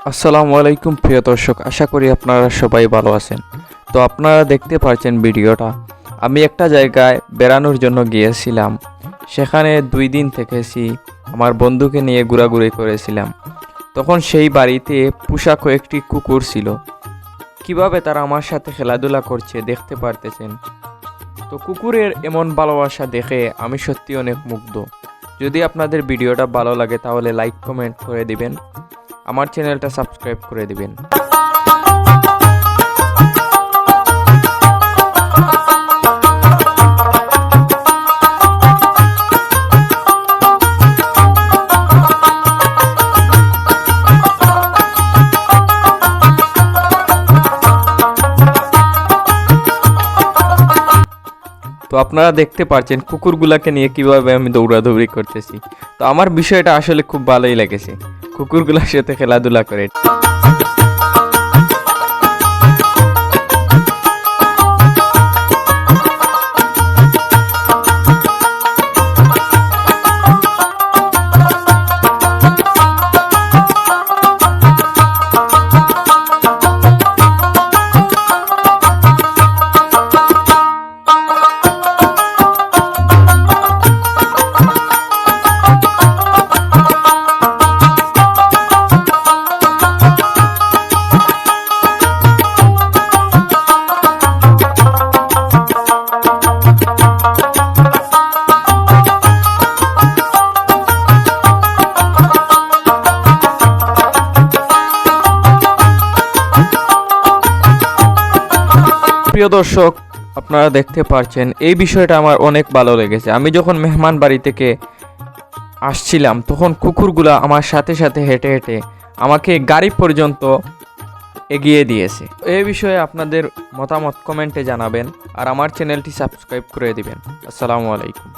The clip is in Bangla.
আসসালামু আলাইকুম প্রিয় দর্শক, আশা করি আপনারা সবাই ভালো আছেন। তো আপনারা দেখতে পাচ্ছেন ভিডিওটা, আমি একটা জায়গায় বেড়ানোর জন্য গিয়েছিলাম। সেখানে 2 দিন থেকেছি, আমার বন্ধুকে নিয়ে ঘোরাঘুরি করেছিলাম। তখন সেই বাড়িতে পোষা কয়েকটি কুকুর ছিল। কিভাবে তারা আমার সাথে খেলাধুলা করছে দেখতে পারতেছেন। তো কুকুরের এমন ভালোবাসা দেখে আমি সত্যি অনেক মুগ্ধ। যদি আপনাদের ভিডিওটা ভালো লাগে তাহলে লাইক কমেন্ট করে দিবেন, আমার চ্যানেলটা সাবস্ক্রাইব করে দিবেন। তো আপনারা দেখতে পাচ্ছেন কুকুরগুলাকে নিয়ে কিভাবে আমি দৌড়াদৌড়ি করতেছি। তো আমার বিষয়টা আসলে খুব ভালোই লেগেছে কুকুরগুলোর সাথে খেলাধুলা করে। প্রিয় দর্শক, আপনারা দেখতে পাচ্ছেন এই বিষয়টা আমার অনেক ভালো লেগেছে। আমি যখন মেহমান বাড়ি থেকে আসছিলাম তখন কুকুরগুলা আমার সাথে সাথে হেঁটে হেঁটে আমাকে গাড়ি পর্যন্ত এগিয়ে দিয়েছে। এই বিষয়ে আপনাদের মতামত কমেন্টে জানাবেন আর আমার চ্যানেলটি সাবস্ক্রাইব করে দিবেন। আসসালামু আলাইকুম।